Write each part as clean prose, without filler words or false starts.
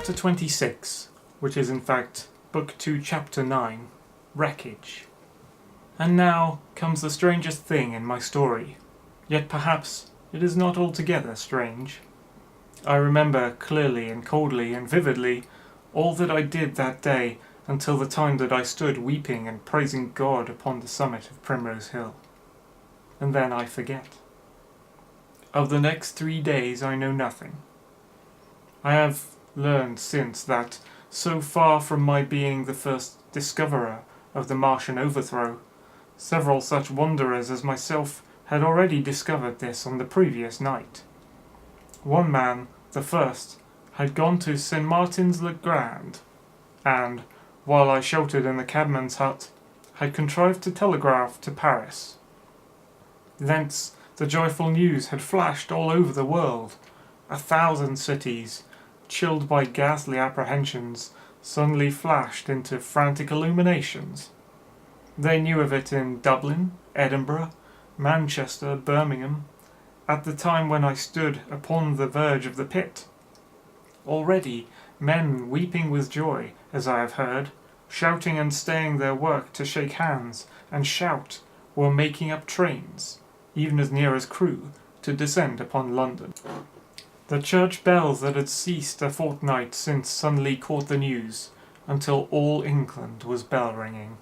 Chapter 26, which is in fact Book 2, Chapter 9, Wreckage. And now comes the strangest thing in my story, yet perhaps it is not altogether strange. I remember clearly and coldly and vividly all that I did that day until the time that I stood weeping and praising God upon the summit of Primrose Hill. And then I forget. Of the next 3 days I know nothing. I have learned since that, so far from my being the first discoverer of the Martian overthrow, several such wanderers as myself had already discovered this on the previous night. One man, the first, had gone to St. Martin's-le-Grand, and, while I sheltered in the cabman's hut, had contrived to telegraph to Paris. Thence the joyful news had flashed all over the world. 1,000 cities, chilled by ghastly apprehensions, suddenly flashed into frantic illuminations. They knew of it in Dublin, Edinburgh, Manchester, Birmingham, at the time when I stood upon the verge of the pit. Already men weeping with joy, as I have heard, shouting and staying their work to shake hands and shout, were making up trains, even as near as Crewe, to descend upon London. The church bells that had ceased a fortnight since suddenly caught the news, until all England was bell-ringing.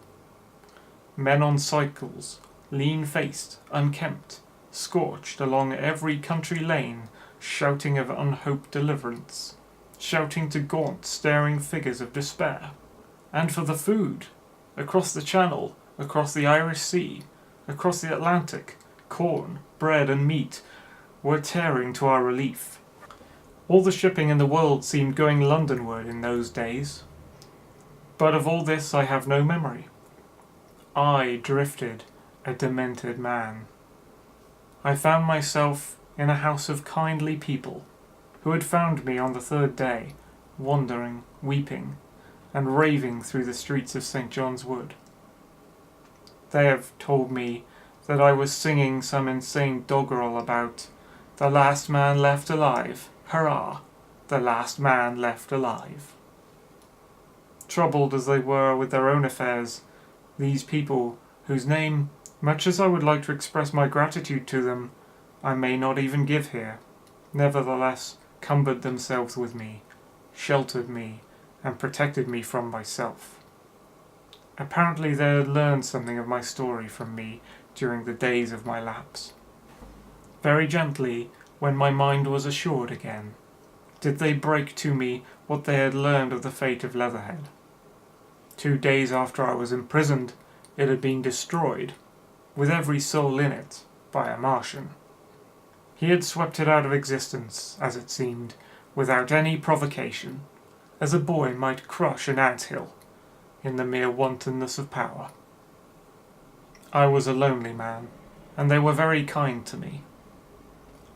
Men on cycles, lean-faced, unkempt, scorched along every country lane, shouting of unhoped deliverance, shouting to gaunt, staring figures of despair. And for the food, across the Channel, across the Irish Sea, across the Atlantic, corn, bread and meat were tearing to our relief. All the shipping in the world seemed going Londonward in those days. But of all this I have no memory. I drifted, a demented man. I found myself in a house of kindly people, who had found me on the 3rd day, wandering, weeping, and raving through the streets of St. John's Wood. They have told me that I was singing some insane doggerel about "the last man left alive, hurrah, the last man left alive." Troubled as they were with their own affairs, these people, whose name, much as I would like to express my gratitude to them, I may not even give here, nevertheless cumbered themselves with me, sheltered me, and protected me from myself. Apparently they had learned something of my story from me during the days of my lapse. Very gently, when my mind was assured again, did they break to me what they had learned of the fate of Leatherhead. 2 days after I was imprisoned, it had been destroyed, with every soul in it, by a Martian. He had swept it out of existence, as it seemed, without any provocation, as a boy might crush an ant-hill, in the mere wantonness of power. I was a lonely man, and they were very kind to me.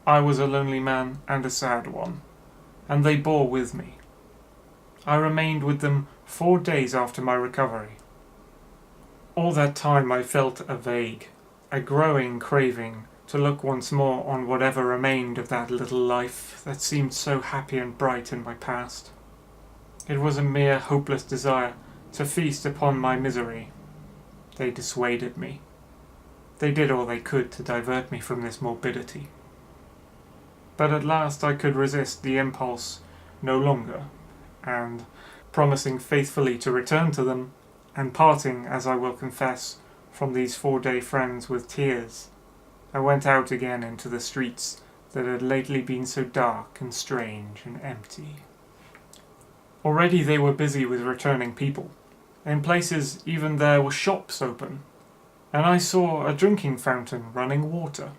I was a lonely man and a sad one, and they bore with me. I remained with them 4 days after my recovery. All that time I felt a vague, a growing craving to look once more on whatever remained of that little life that seemed so happy and bright in my past. It was a mere hopeless desire to feast upon my misery. They dissuaded me. They did all they could to divert me from this morbidity. But at last I could resist the impulse no longer, and, promising faithfully to return to them, and parting, as I will confess, from these 4-day friends with tears, I went out again into the streets that had lately been so dark and strange and empty. Already they were busy with returning people. In places even there were shops open, and I saw a drinking fountain running water.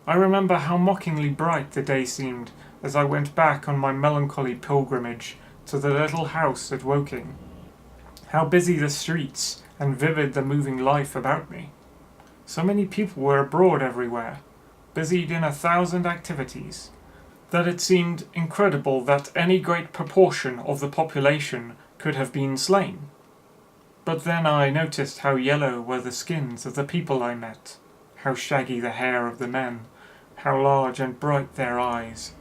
I remember how mockingly bright the day seemed as I went back on my melancholy pilgrimage to the little house at Woking. How busy the streets and vivid the moving life about me. So many people were abroad everywhere, busied in 1,000 activities, that it seemed incredible that any great proportion of the population could have been slain. But then I noticed how yellow were the skins of the people I met, how shaggy the hair of the men, how large and bright their eyes,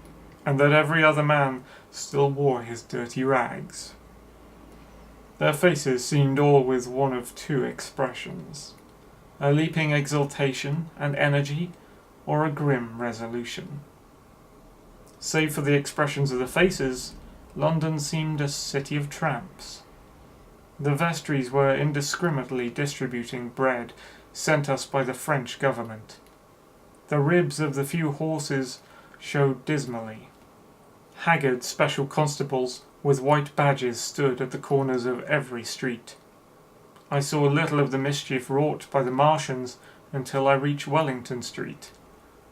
and that every other man still wore his dirty rags. Their faces seemed all with one of two expressions: a leaping exultation and energy, or a grim resolution. Save for the expressions of the faces, London seemed a city of tramps. The vestries were indiscriminately distributing bread sent us by the French government. The ribs of the few horses showed dismally. Haggard special constables with white badges stood at the corners of every street. I saw little of the mischief wrought by the Martians until I reached Wellington Street,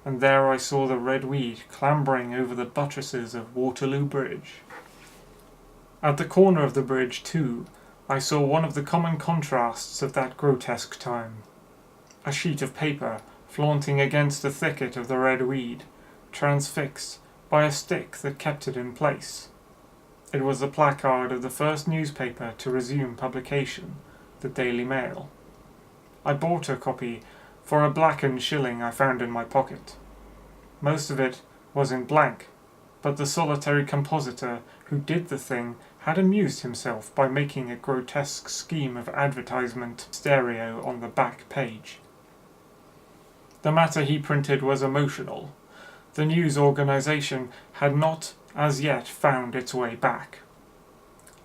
and there I saw the red weed clambering over the buttresses of Waterloo Bridge. At the corner of the bridge, too, I saw one of the common contrasts of that grotesque time: a sheet of paper flaunting against the thicket of the red weed, transfixed by a stick that kept it in place. It was the placard of the first newspaper to resume publication, the Daily Mail. I bought a copy for a blackened shilling I found in my pocket. Most of it was in blank, but the solitary compositor who did the thing had amused himself by making a grotesque scheme of advertisement stereo on the back page. The matter he printed was emotional. The news organization had not as yet found its way back.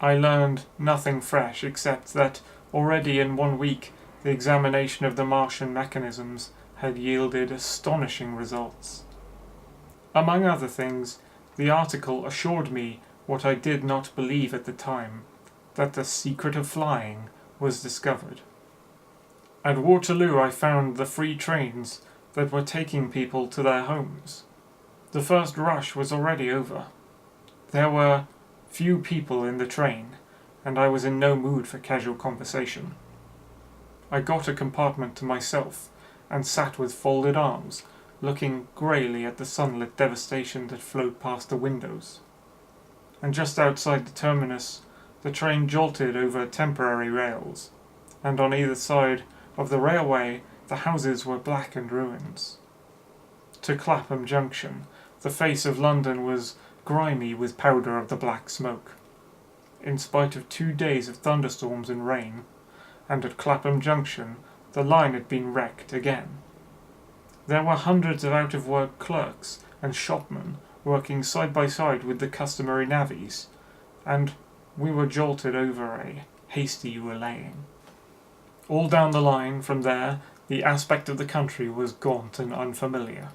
I learned nothing fresh except that already in 1 week the examination of the Martian mechanisms had yielded astonishing results. Among other things, the article assured me what I did not believe at the time, that the secret of flying was discovered. At Waterloo I found the free trains that were taking people to their homes. The first rush was already over. There were few people in the train, and I was in no mood for casual conversation. I got a compartment to myself, and sat with folded arms, looking greyly at the sunlit devastation that flowed past the windows. And just outside the terminus, the train jolted over temporary rails, and on either side of the railway the houses were blackened ruins. To Clapham Junction, the face of London was grimy with powder of the black smoke. In spite of 2 days of thunderstorms and rain, and at Clapham Junction the line had been wrecked again. There were hundreds of out-of-work clerks and shopmen working side by side with the customary navvies, and we were jolted over a hasty relaying. All down the line from there the aspect of the country was gaunt and unfamiliar.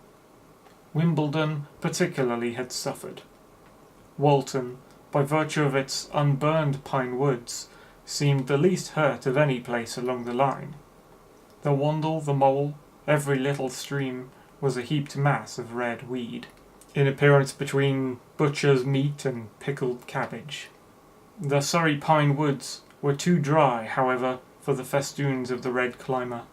Wimbledon particularly had suffered. Walton, by virtue of its unburned pine woods, seemed the least hurt of any place along the line. The Wandle, the Mole, every little stream was a heaped mass of red weed, in appearance between butcher's meat and pickled cabbage. The Surrey pine woods were too dry, however, for the festoons of the red climber.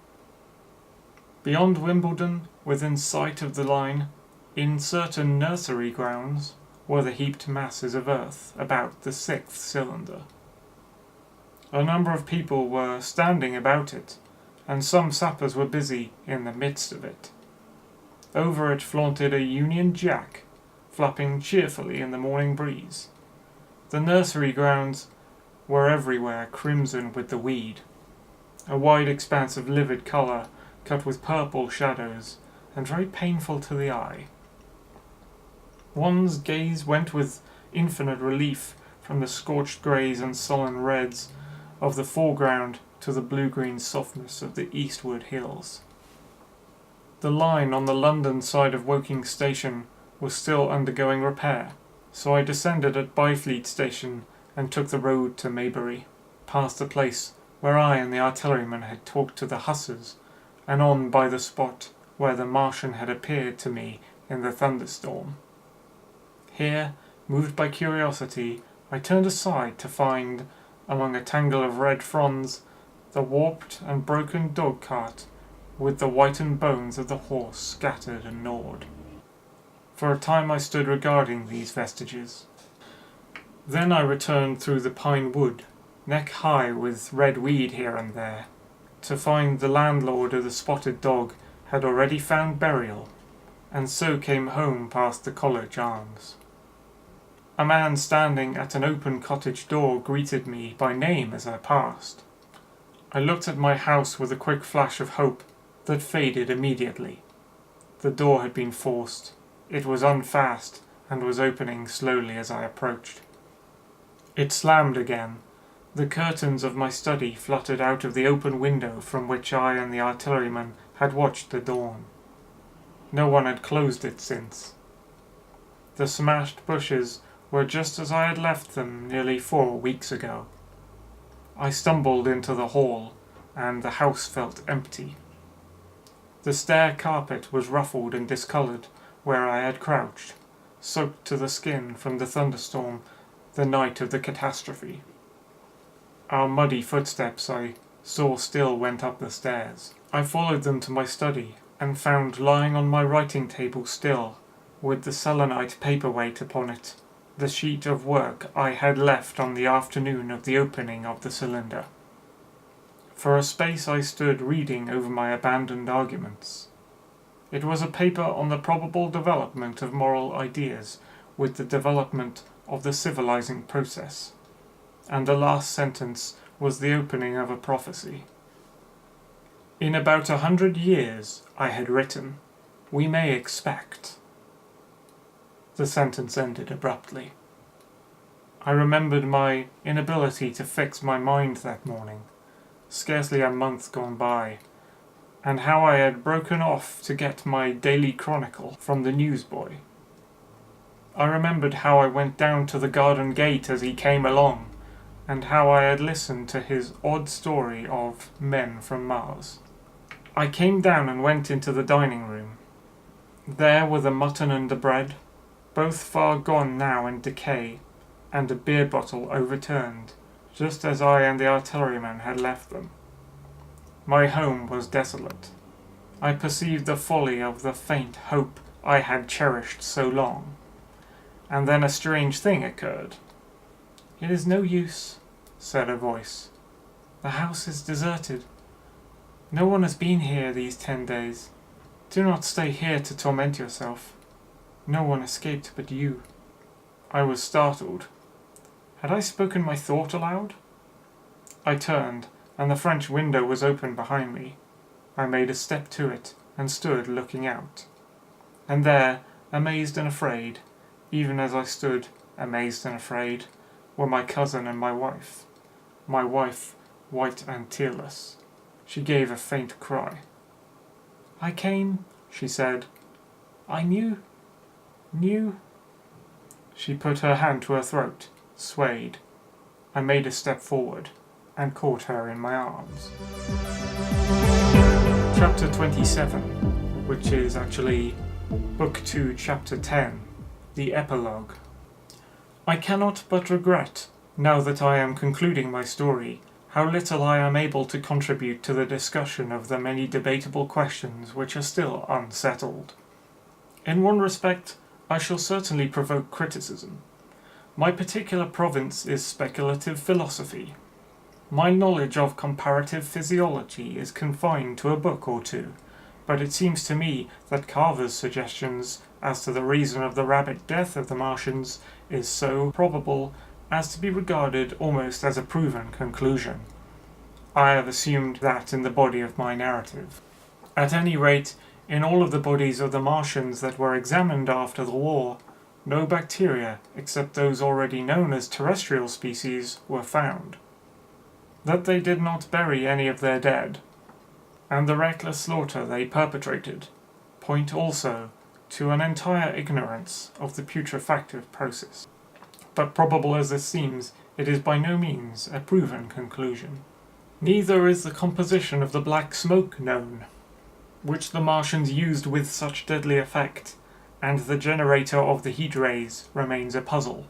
Beyond Wimbledon, within sight of the line, in certain nursery grounds, were the heaped masses of earth about the 6th cylinder. A number of people were standing about it, and some sappers were busy in the midst of it. Over it flaunted a Union Jack, flapping cheerfully in the morning breeze. The nursery grounds were everywhere crimson with the weed, a wide expanse of livid colour cut with purple shadows, and very painful to the eye. One's gaze went with infinite relief from the scorched greys and sullen reds of the foreground to the blue-green softness of the eastward hills. The line on the London side of Woking Station was still undergoing repair, so I descended at Byfleet Station and took the road to Maybury, past the place where I and the artilleryman had talked to the hussars, and on by the spot where the Martian had appeared to me in the thunderstorm. Here, moved by curiosity, I turned aside to find, among a tangle of red fronds, the warped and broken dog-cart with the whitened bones of the horse scattered and gnawed. For a time I stood regarding these vestiges. Then I returned through the pine wood, neck-high with red weed here and there, to find the landlord of the Spotted Dog had already found burial, and so came home past the College Arms. A man standing at an open cottage door greeted me by name as I passed. I looked at my house with a quick flash of hope that faded immediately. The door had been forced. It was unfast and was opening slowly as I approached. It slammed again. The curtains of my study fluttered out of the open window from which I and the artilleryman had watched the dawn. No one had closed it since. The smashed bushes were just as I had left them nearly 4 weeks ago. I stumbled into the hall, and the house felt empty. The stair carpet was ruffled and discoloured where I had crouched, soaked to the skin from the thunderstorm the night of the catastrophe. Our muddy footsteps I saw still went up the stairs. I followed them to my study, and found lying on my writing table still, with the selenite paperweight upon it, the sheet of work I had left on the afternoon of the opening of the cylinder. For a space I stood reading over my abandoned arguments. It was a paper on the probable development of moral ideas with the development of the civilizing process, and the last sentence was the opening of a prophecy. In about 100 years, I had written, we may expect. The sentence ended abruptly. I remembered my inability to fix my mind that morning, scarcely a month gone by, and how I had broken off to get my daily chronicle from the newsboy. I remembered how I went down to the garden gate as he came along, and how I had listened to his odd story of men from Mars. I came down and went into the dining room. There were the mutton and the bread, both far gone now in decay, and a beer bottle overturned, just as I and the artilleryman had left them. My home was desolate. I perceived the folly of the faint hope I had cherished so long. And then a strange thing occurred. "It is no use," said a voice. "The house is deserted. No one has been here these 10 days. Do not stay here to torment yourself. No one escaped but you." I was startled. Had I spoken my thought aloud? I turned, and the French window was open behind me. I made a step to it, and stood looking out. And there, amazed and afraid, even as I stood, amazed and afraid, were my cousin and my wife. My wife, white and tearless. She gave a faint cry. "I came," she said. "I knew. She put her hand to her throat, swayed. I made a step forward, and caught her in my arms. Chapter 27, which is actually Book 2, Chapter 10, the Epilogue. I cannot but regret, now that I am concluding my story, how little I am able to contribute to the discussion of the many debatable questions which are still unsettled. In one respect, I shall certainly provoke criticism. My particular province is speculative philosophy. My knowledge of comparative physiology is confined to a book or two, but it seems to me that Carver's suggestions as to the reason of the rapid death of the Martians is so probable as to be regarded almost as a proven conclusion. I have assumed that in the body of my narrative. At any rate, in all of the bodies of the Martians that were examined after the war, no bacteria, except those already known as terrestrial species, were found. That they did not bury any of their dead, and the reckless slaughter they perpetrated, point also to an entire ignorance of the putrefactive process. But probable as this seems, it is by no means a proven conclusion. Neither is the composition of the black smoke known, which the Martians used with such deadly effect, and the generator of the heat rays remains a puzzle.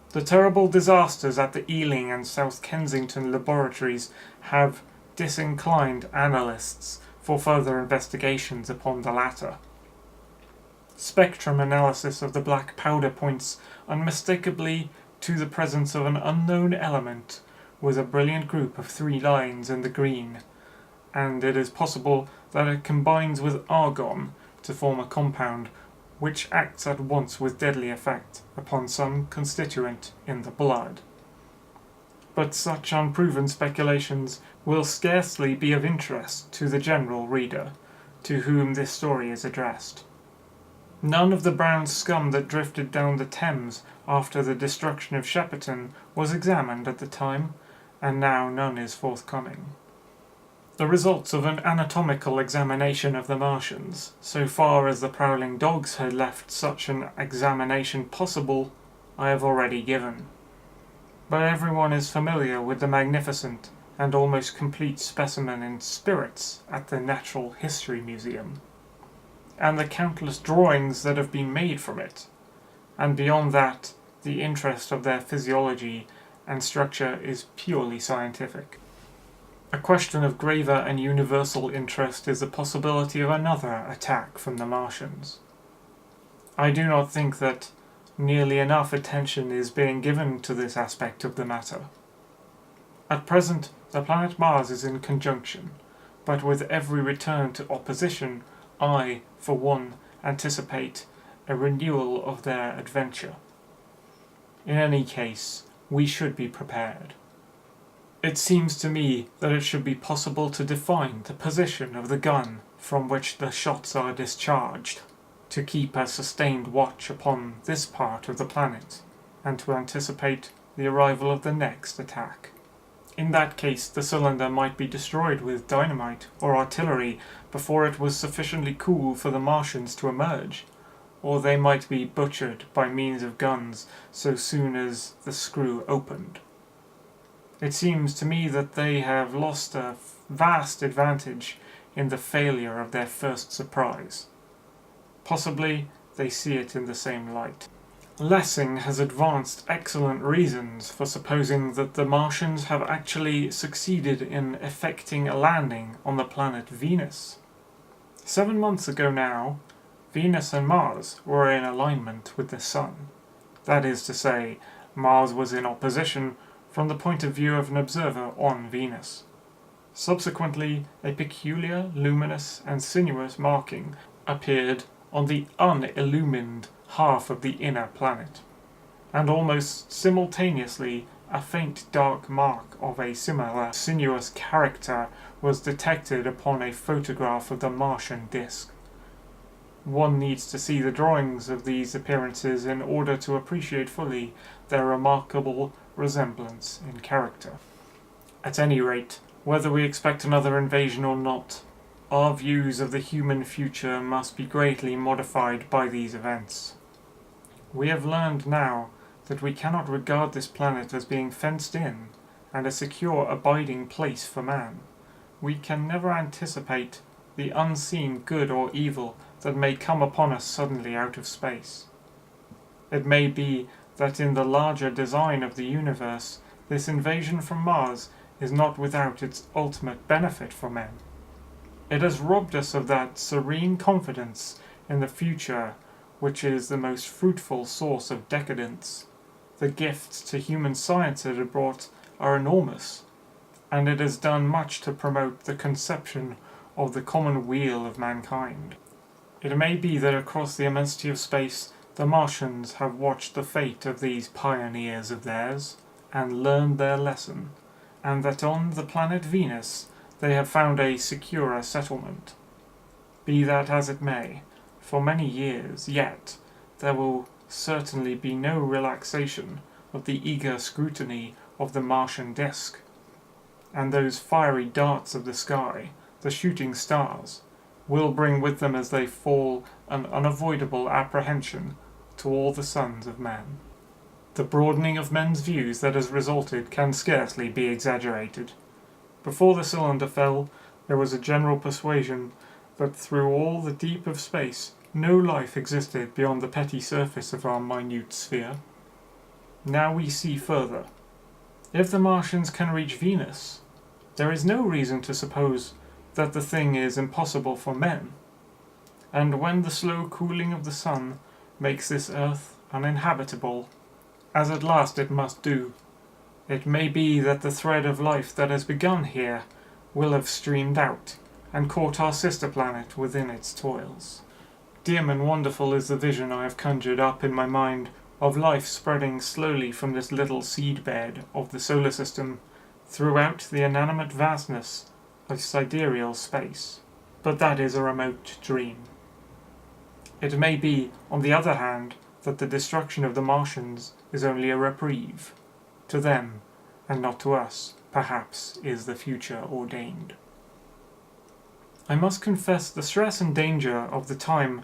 The terrible disasters at the Ealing and South Kensington laboratories have disinclined analysts for further investigations upon the latter. Spectrum analysis of the black powder points unmistakably to the presence of an unknown element with a brilliant group of 3 lines in the green, and it is possible that it combines with argon to form a compound which acts at once with deadly effect upon some constituent in the blood. But such unproven speculations will scarcely be of interest to the general reader, to whom this story is addressed. None of the brown scum that drifted down the Thames after the destruction of Shepperton was examined at the time, and now none is forthcoming. The results of an anatomical examination of the Martians, so far as the prowling dogs had left such an examination possible, I have already given. But everyone is familiar with the magnificent and almost complete specimen in spirits at the Natural History Museum, and the countless drawings that have been made from it, and beyond that, the interest of their physiology and structure is purely scientific. A question of graver and universal interest is the possibility of another attack from the Martians. I do not think that nearly enough attention is being given to this aspect of the matter. At present, the planet Mars is in conjunction, but with every return to opposition, I, for one, anticipate a renewal of their adventure. In any case, we should be prepared. It seems to me that it should be possible to define the position of the gun from which the shots are discharged, to keep a sustained watch upon this part of the planet, and to anticipate the arrival of the next attack. In that case, the cylinder might be destroyed with dynamite or artillery before it was sufficiently cool for the Martians to emerge, or they might be butchered by means of guns so soon as the screw opened. It seems to me that they have lost a vast advantage in the failure of their first surprise. Possibly they see it in the same light. Lessing has advanced excellent reasons for supposing that the Martians have actually succeeded in effecting a landing on the planet Venus. 7 months ago now, Venus and Mars were in alignment with the Sun. That is to say, Mars was in opposition from the point of view of an observer on Venus. Subsequently, a peculiar, luminous and sinuous marking appeared on the unillumined half of the inner planet, and almost simultaneously a faint dark mark of a similar sinuous character was detected upon a photograph of the Martian disk. One needs to see the drawings of these appearances in order to appreciate fully their remarkable resemblance in character. At any rate, whether we expect another invasion or not, our views of the human future must be greatly modified by these events. We have learned now that we cannot regard this planet as being fenced in and a secure abiding place for man. We can never anticipate the unseen good or evil that may come upon us suddenly out of space. It may be that in the larger design of the universe, this invasion from Mars is not without its ultimate benefit for men. It has robbed us of that serene confidence in the future which is the most fruitful source of decadence. The gifts to human science it has brought are enormous, and it has done much to promote the conception of the common weal of mankind. It may be that across the immensity of space, the Martians have watched the fate of these pioneers of theirs, and learned their lesson, and that on the planet Venus they have found a securer settlement. Be that as it may, for many years yet there will certainly be no relaxation of the eager scrutiny of the Martian disk, and those fiery darts of the sky, the shooting stars, will bring with them as they fall an unavoidable apprehension to all the sons of man. The broadening of men's views that has resulted can scarcely be exaggerated. Before the cylinder fell, there was a general persuasion that through all the deep of space no life existed beyond the petty surface of our minute sphere. Now we see further. If the Martians can reach Venus, there is no reason to suppose that the thing is impossible for men. And when the slow cooling of the sun makes this earth uninhabitable, as at last it must do, it may be that the thread of life that has begun here will have streamed out and caught our sister planet within its toils. Dim and wonderful is the vision I have conjured up in my mind of life spreading slowly from this little seedbed of the solar system throughout the inanimate vastness of sidereal space. But that is a remote dream. It may be, on the other hand, that the destruction of the Martians is only a reprieve. To them, and not to us, perhaps, is the future ordained. I must confess the stress and danger of the time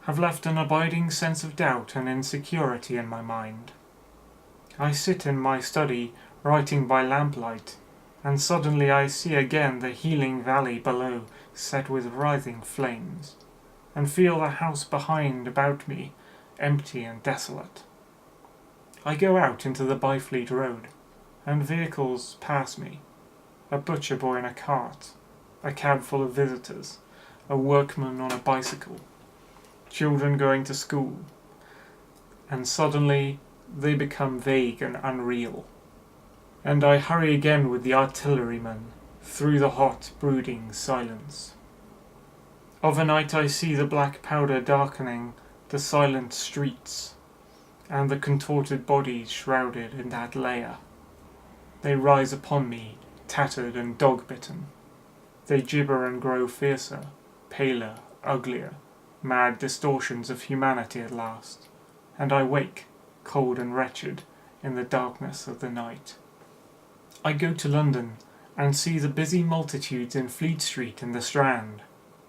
have left an abiding sense of doubt and insecurity in my mind. I sit in my study, writing by lamplight, and suddenly I see again the healing valley below set with writhing flames, and feel the house behind about me empty and desolate. I go out into the Byfleet Road, and vehicles pass me. A butcher boy in a cart, a cab full of visitors, a workman on a bicycle, children going to school, and suddenly they become vague and unreal. And I hurry again with the artilleryman through the hot, brooding silence. Of a night I see the black powder darkening the silent streets, and the contorted bodies shrouded in that layer. They rise upon me, tattered and dog-bitten. They gibber and grow fiercer, paler, uglier, mad distortions of humanity at last, and I wake, cold and wretched, in the darkness of the night. I go to London, and see the busy multitudes in Fleet Street and the Strand,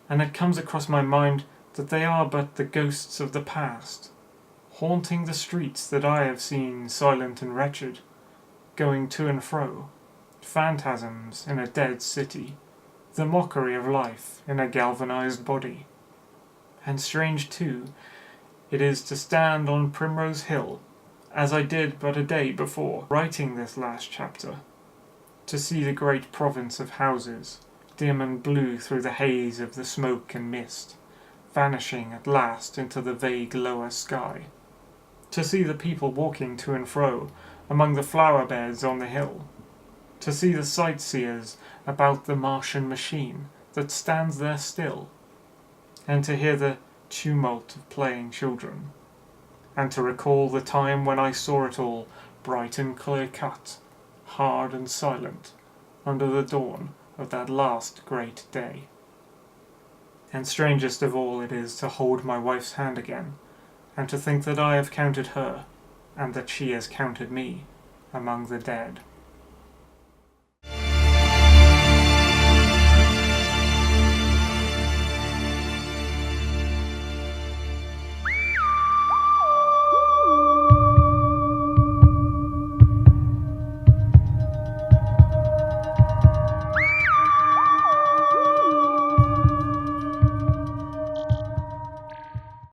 and it comes across my mind that they are but the ghosts of the past, haunting the streets that I have seen silent and wretched, going to and fro, phantasms in a dead city, the mockery of life in a galvanized body. And strange, too, it is to stand on Primrose Hill, as I did but a day before writing this last chapter, to see the great province of houses, dim and blue through the haze of the smoke and mist, vanishing at last into the vague lower sky, to see the people walking to and fro among the flower beds on the hill, to see the sightseers about the Martian machine that stands there still, and to hear the tumult of playing children, and to recall the time when I saw it all bright and clear-cut, hard and silent, under the dawn of that last great day. And strangest of all it is to hold my wife's hand again, and to think that I have counted her, and that she has counted me, among the dead.